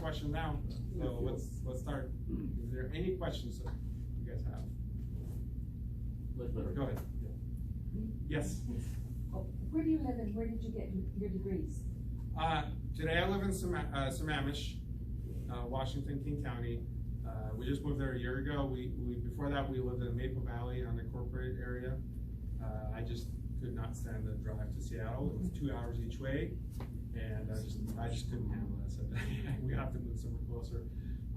questions now. So let's start. Is there any questions that you guys have? Go ahead. Yes. Where do you live and where did you get your degrees? Today I live in Sammamish, Washington, King County. We just moved there a year ago. Before that we lived in Maple Valley on the corporate area. I just could not stand the drive to Seattle. It was 2 hours each way, and I just couldn't handle it. I said, we have to move somewhere closer.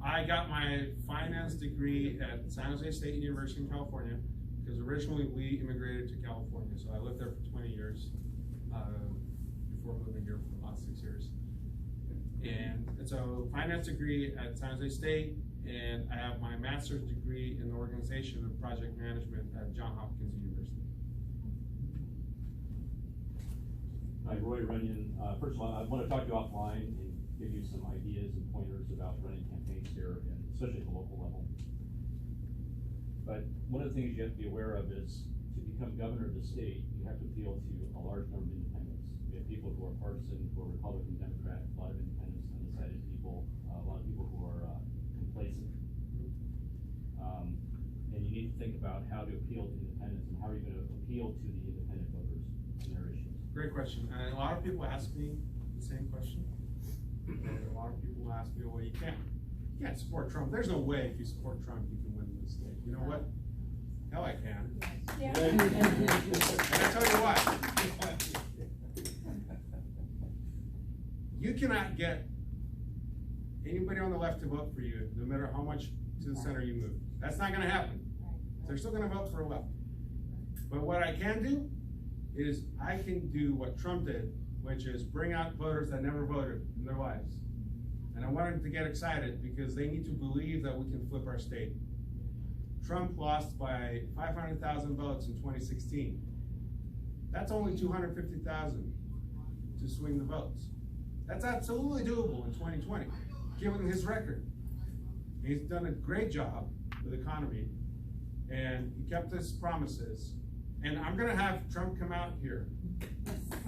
I got my finance degree at San Jose State University in California, because originally we immigrated to California. So I lived there for 20 years before moving here for the last 6 years. And so finance degree at San Jose State, and I have my master's degree in organization and project management at Johns Hopkins University. Hi, Roy Runyon. First of all, I want to talk to you offline and give you some ideas and pointers about running campaigns here, and especially at the local level. But one of the things you have to be aware of is, to become governor of the state, you have to appeal to a large number of independents. We have people who are partisan, who are Republican, Democrat, a lot of independents, undecided people, a lot of people who are complacent. And you need to think about how to appeal to independents, and how are you going to appeal to the independent voters and their issues. Great question. And a lot of people ask me the same question. And a lot of people ask me, well, you can't support Trump. There's no way if you support Trump you can win this state. You know what? Hell, I can. Yeah. And I tell you what, you cannot get anybody on the left to vote for you, no matter how much to the center you move. That's not going to happen. They're still going to vote for a left. But what I can do is I can do what Trump did, which is bring out voters that never voted in their lives. And I want them to get excited because they need to believe that we can flip our state. Trump lost by 500,000 votes in 2016. That's only 250,000 to swing the votes. That's absolutely doable in 2020, given his record. He's done a great job with the economy, and he kept his promises. And I'm gonna have Trump come out here.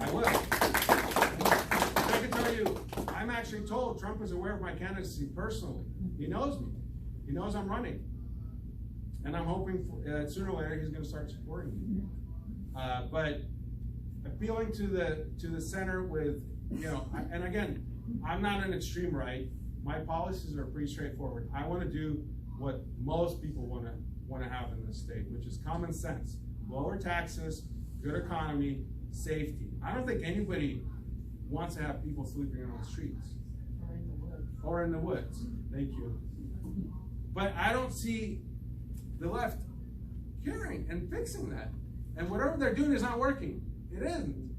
I will. I can tell you, I'm actually told Trump is aware of my candidacy personally. He knows me. He knows I'm running. And I'm hoping sooner or later he's gonna start supporting me. But appealing to the center with, and again, I'm not an extreme right. My policies are pretty straightforward. I wanna do what most people wanna have in this state, which is common sense. Lower taxes, good economy, safety. I don't think anybody wants to have people sleeping on the streets. Or in the woods. Or in the woods. Thank you. But I don't see the left caring and fixing that. And whatever they're doing is not working. It isn't.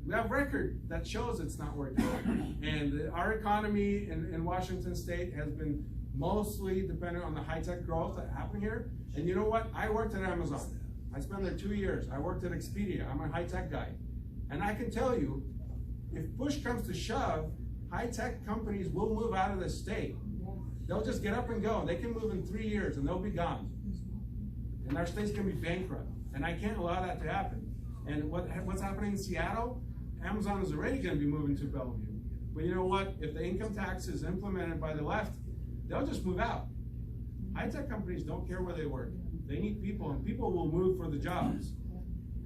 We have record that shows it's not working. And our economy in Washington State has been mostly dependent on the high-tech growth that happened here. And you know what? I worked at Amazon. I spent there 2 years. I worked at Expedia. I'm a high-tech guy. And I can tell you, if push comes to shove, high-tech companies will move out of the state. They'll just get up and go. They can move in 3 years and they'll be gone. And our state's gonna be bankrupt. And I can't allow that to happen. And what's happening in Seattle? Amazon is already gonna be moving to Bellevue. But you know what? If the income tax is implemented by the left, they'll just move out. High-tech companies don't care where they work. They need people, and people will move for the jobs.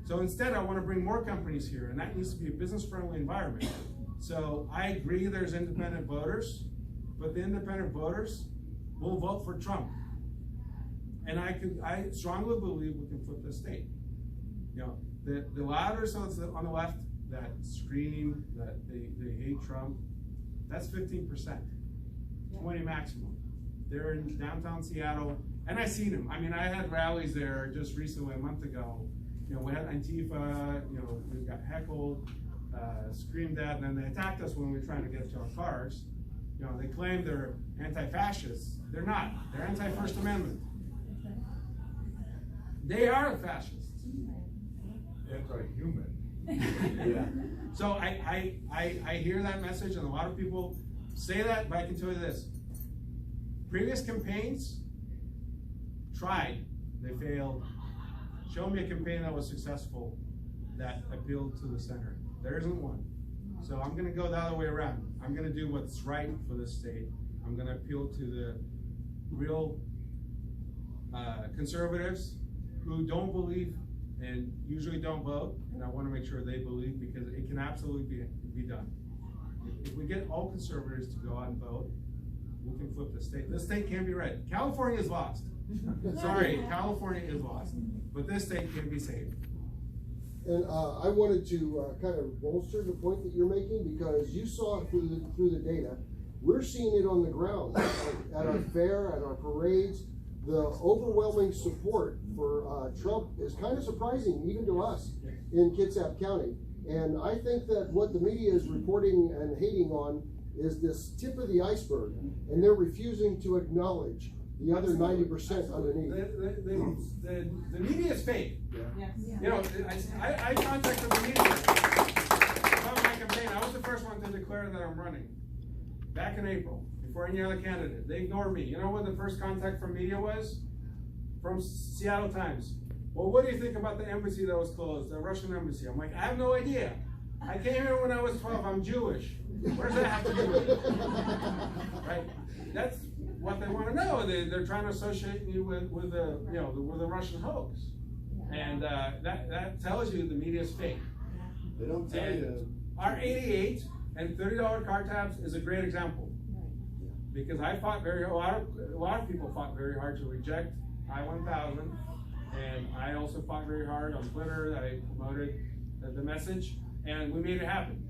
So instead, I want to bring more companies here, and that needs to be a business-friendly environment. So I agree there's independent voters, but the independent voters will vote for Trump. And I strongly believe we can flip the state. The louder cells on the left that scream that they hate Trump, that's 15%, 20 maximum. They're in downtown Seattle. And I've seen them. I mean, I had rallies there just recently, a month ago. We had Antifa, we got heckled, screamed at, and then they attacked us when we were trying to get to our cars. They claim they're anti-fascists. They're not. They're anti-First Amendment. They are fascists. Anti-human. Yeah. So I hear that message, and a lot of people say that, but I can tell you this. Previous campaigns tried, they failed. Show me a campaign that was successful that appealed to the center. There isn't one. So I'm gonna go the other way around. I'm gonna do what's right for this state. I'm gonna appeal to the real conservatives who don't believe and usually don't vote, and I wanna make sure they believe, because it can absolutely be done. If we get all conservatives to go out and vote, we can flip the state. This state can be red. California is lost. Sorry, California is lost, but this state can be saved. And I wanted to kind of bolster the point that you're making, because you saw it through the data. We're seeing it on the ground at our fair, at our parades. The overwhelming support for Trump is kind of surprising, even to us in Kitsap County. And I think that what the media is reporting and hating on is this tip of the iceberg, and they're refusing to acknowledge the other 90% underneath. The media is fake. Yes. You know, I contacted the media about my campaign. I was the first one to declare that I'm running back in April, before any other candidate. They ignored me. You know what the first contact from media was? From Seattle Times. Well, what do you think about the embassy that was closed, the Russian embassy? I'm like, I have no idea. I came here when I was 12. I'm Jewish. What does that have to do with it? Right? That's what they want to know. They're trying to associate you with the Russian hoax, and that tells you the media is fake. They don't tell you. Our 88 and $30 car tabs is a great example, because I fought a lot of people fought very hard to reject I-1000, and I also fought very hard on Twitter that I promoted the message, and we made it happen.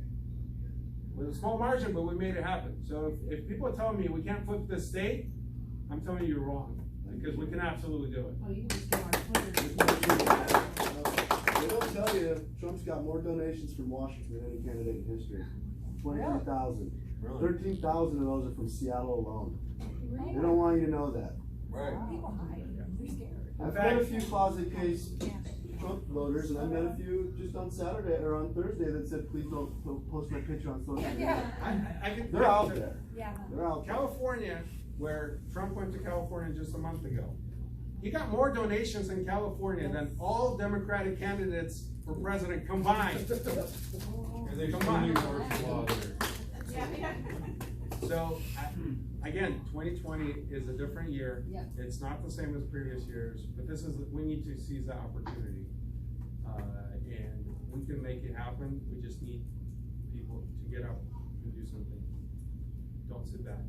With a small margin, but we made it happen. So if people are telling me we can't flip this state, I'm telling you you're wrong, because we can absolutely do it. Oh, you can just go on Twitter. They don't tell you Trump's got more donations from Washington than any candidate in history. 23,000. Really? 13,000 of those are from Seattle alone. Really? They don't want you to know that. Right. People hide. They're scared. I've met a few closet case Trump voters, and I met a few just on Saturday or on Thursday that said, please don't post my picture on social media. They're out there. Yeah. They're out there. California, where Trump went to California just a month ago, he got more donations in California than all Democratic candidates for president combined. Combined. So, again, 2020 is a different year. Yep. It's not the same as previous years, but we need to seize that opportunity. And we can make it happen. We just need people to get up and do something. Don't sit back.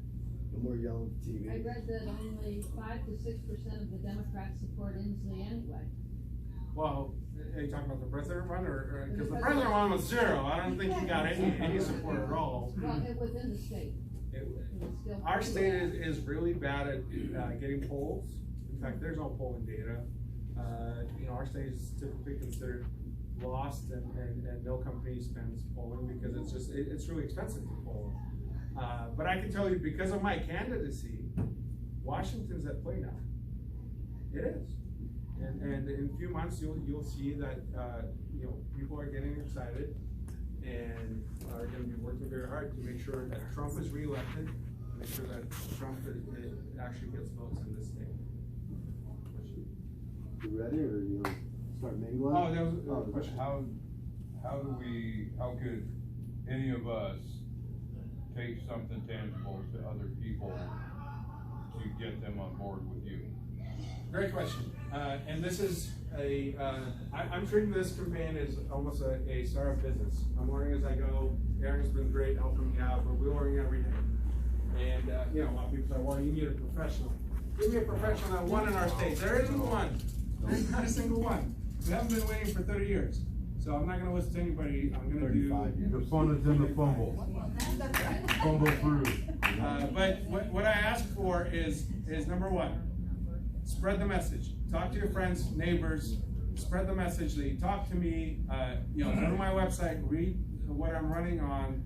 No more yelling at TV. I read that only 5 to 6% of the Democrats support Inslee anyway. Well, are you talking about the president one, or because the president one was 0? I don't think he got any support at all. Well, it was in the state. Our state is really bad at getting polls. In fact, there's no polling data. Our state is typically considered lost, and no company spends polling because it's really expensive to poll. But I can tell you, because of my candidacy, Washington's at play now. It is, and in a few months you'll see that people are getting excited and are going to be working very hard to make sure that Trump is reelected, make sure that Trump actually gets votes in this state. You ready, or you start mingling? Oh, there was a question. How could any of us take something tangible to other people to get them on board with you? Great question. And this is I'm treating this campaign as almost a startup business. I'm learning as I go. Aaron's been great helping me out, but we're learning every day. And a lot of people say, well, you need a professional. Give me a professional that won in our state. There isn't one. There's not a single one. We haven't been waiting for 30 years. So I'm not going to listen to anybody. I'm going to do... The fun is in the fumble. Fumble through. But what I ask for is number one, spread the message. Talk to your friends, neighbors, spread the message. They talk to me, go to my website, read what I'm running on.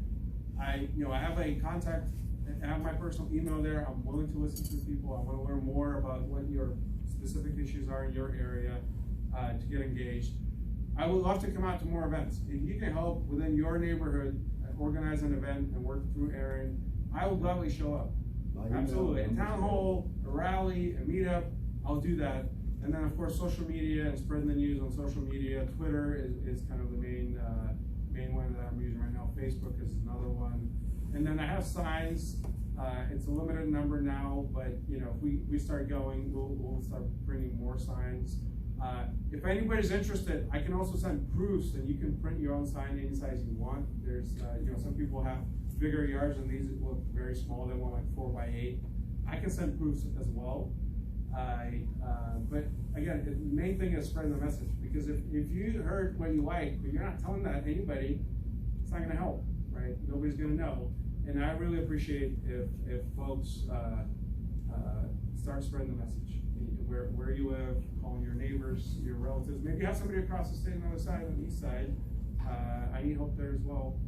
I have a contact, I have my personal email there. I'm willing to listen to people. I want to learn more about what your specific issues are in your area to get engaged. I would love to come out to more events. If you can help within your neighborhood organize an event and work through Aaron, I will gladly show up. Absolutely. A town hall, a rally, a meetup, I'll do that. And then, of course, social media and spreading the news on social media. Twitter is kind of the main one that I'm using right now. Facebook is another one. And then I have signs It's a limited number now, but you know, if we start going, we'll start bringing more signs. If anybody's interested, I can also send proofs, and you can print your own sign any size you want. There's, you know, some people have bigger yards, and these look very small. They want like 4x8. I can send proofs as well. But again, the main thing is spreading the message, because if you heard what you like, but you're not telling that to anybody, it's not going to help, right? Nobody's going to know. And I really appreciate if folks start spreading the message. Where you live, calling your neighbors, your relatives. Maybe you have somebody across the state on the other side, on the east side. I need help there as well.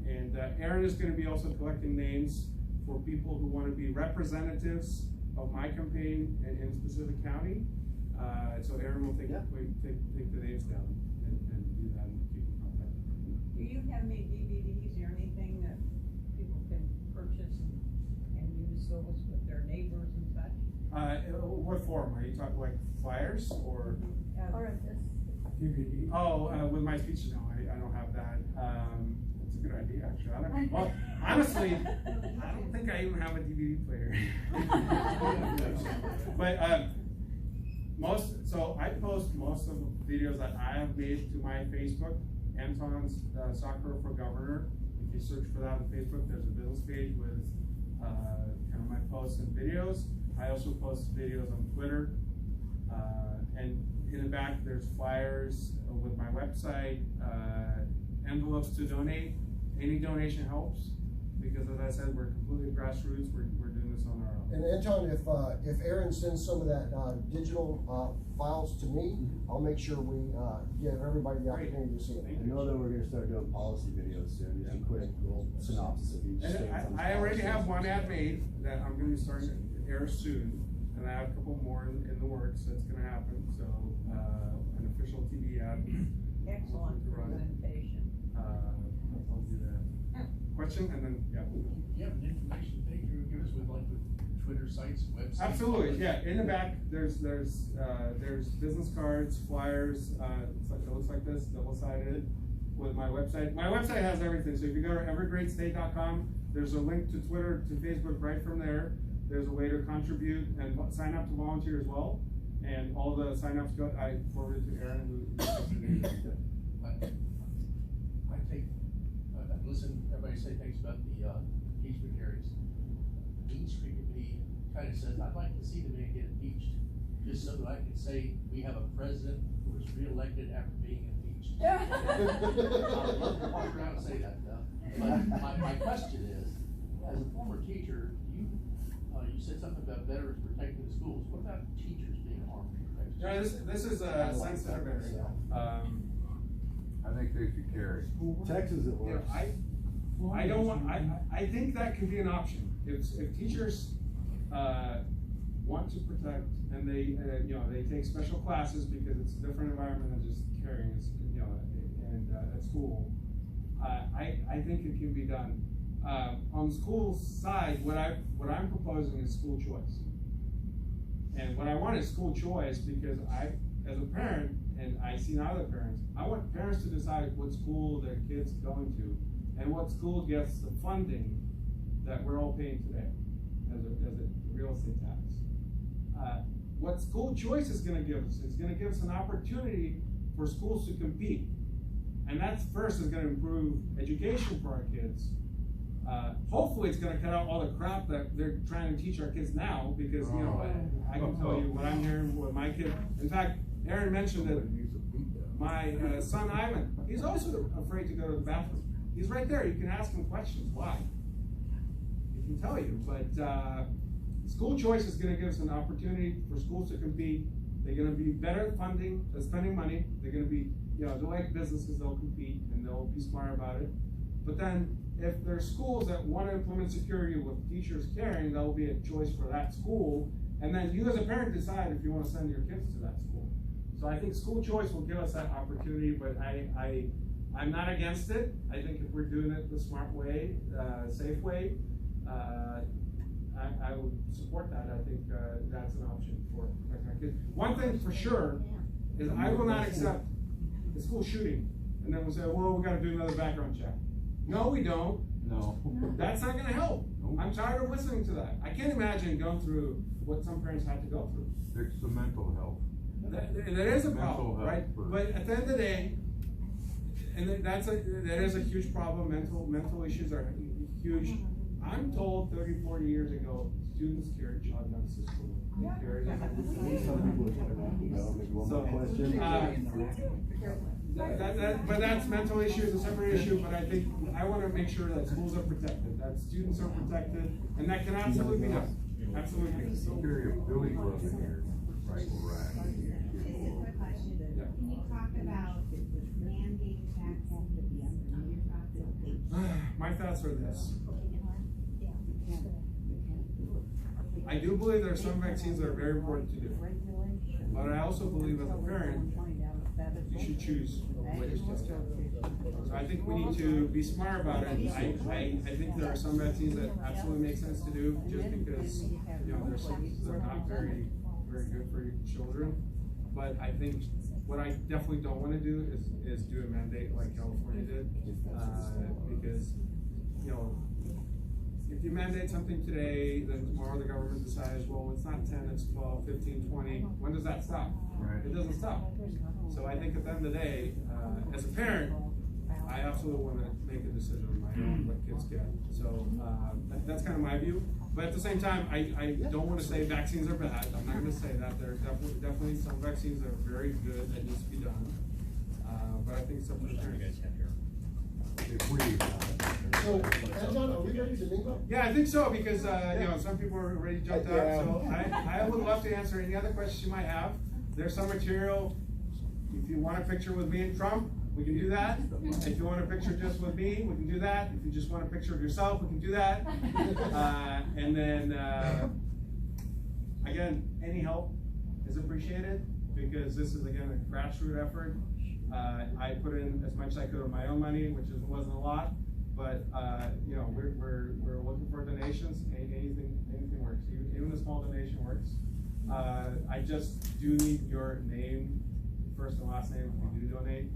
And Aaron is going to be also collecting names for people who want to be representatives of my campaign in a specific county. So Aaron will take the names down and do that and keep in contact. Do you have any DVDs or anything that people can purchase and use those with their neighbors and such? What form? Are you talking like flyers or? Or this. DVD. Oh, with my speech, no, I don't have that. That's a good idea, actually. Well, honestly, I don't think I even have a DVD player. But so I post most of the videos that I have made to my Facebook, Anton's Soccer for Governor. If you search for that on Facebook, there's a business page with kind of my posts and videos. I also post videos on Twitter, and in the back there's flyers with my website, envelopes to donate. Any donation helps, because as I said, we're completely grassroots. We're doing this on our own. And Anton, if Aaron sends some of that digital files to me, I'll make sure we give everybody the opportunity to see it. I know that we're going to start doing policy videos soon. Just a quick little synopsis of each state. I already have one ad made that I'm going to be starting to air soon, and I have a couple more in the works that's going to happen. So an official TV ad. Excellent presentation. I'll do that. Question, and then Do you have an information page you would give us with like the Twitter sites, websites? Absolutely, yeah. In the back, there's business cards, flyers. It looks like this, double-sided, with my website. My website has everything. So if you go to evergreatstate.com, there's a link to Twitter, to Facebook right from there. There's a way to contribute and sign up to volunteer as well. And all the sign-ups I forwarded to Aaron, who I take, listen, everybody say things about the impeachment hearings. Dean Street Committee kind of says, I'd like to see the man get impeached, just so that I can say we have a president who was reelected after being impeached. I'd love to walk around and say that stuff. But my question is, as a former teacher, you said something about veterans protecting the schools. What about teachers being armed and protected? Yeah, this is a sensitive area. I think they should carry. Texas it works. I don't want. I think that could be an option if teachers want to protect, and they they take special classes because it's a different environment than just carrying, and at school. I think it can be done. On the school side, what I'm proposing is school choice. And what I want is school choice because as a parent, and I see now other parents, I want parents to decide what school their kid's going to and what school gets the funding that we're all paying today as a real estate tax. What school choice is going to give us is going to give us an opportunity for schools to compete. And that's first is going to improve education for our kids. Hopefully it's going to cut out all the crap that they're trying to teach our kids now, because I can tell you what I'm hearing with my kid. In fact, Aaron mentioned that my son Ivan, he's also afraid to go to the bathroom. He's right there. You can ask him questions. Why? He can tell you. But school choice is going to give us an opportunity for schools to compete. They're going to be better at funding, spending money. They're going to be, they're like businesses. They'll compete and they'll be smart about it. But then, if there's schools that want to implement security with teachers carrying, that will be a choice for that school. And then you as a parent decide if you want to send your kids to that school. So I think school choice will give us that opportunity, but I'm not against it. I think if we're doing it the smart way, safe way, I would support that. I think that's an option for protecting our kids. One thing for sure is I will not accept a school shooting, and then we'll say, well, we got to do another background check. No, we don't. No. That's not gonna help. Nope. I'm tired of listening to that. I can't imagine going through what some parents have to go through. It's the mental health. That is a problem, Mental health right? first. But at the end of the day, and that is a huge problem. Mental issues are huge. I'm told 30, 40 years ago, students carry shotguns to school. Carry them. Some people are trying not to go, maybe one more question. But that's mental issues, a separate issue, but I think, I wanna make sure that schools are protected, that students are protected, and that can absolutely be done, absolutely. Carry a billy club in here, right, right. Just a quick question, Yeah. can you talk about mandating vaccines at the end of your process? My thoughts are this. I do believe there are some vaccines that are very important to do, but I also believe as a parent, you should choose which to get. So I think we need to be smart about it. I think there are some vaccines that absolutely make sense to do, just because, you know, there's some that are not very good for your children. But I think what I definitely don't wanna do is do a mandate like California did, because, you know, if you mandate something today, then tomorrow the government decides, well, it's not 10, it's 12, 15, 20, when does that stop? Right. It doesn't stop. So I think at the end of the day, as a parent, I absolutely wanna make a decision on my own what kids get. So, that's kind of my view. But at the same time, I don't wanna say vaccines are bad. I'm not gonna say that. There are definitely some vaccines that are very good that needs to be done. But I think it's up to the parents. If we, So, Anton, are we ready to mingle? Yeah, I think so, because, you know, some people are already jumped out, so I would love to answer any other questions you might have. There's some material, if you want a picture with me and Trump, we can do that. If you want a picture just with me, we can do that. If you just want a picture of yourself, we can do that. And then, again, any help is appreciated, because this is, again, a grassroots effort. I put in as much as I could of my own money, which wasn't a lot, but, you know, we're looking for donations. Anything works, even a small donation works. I just do need your name, first and last name, if you do donate,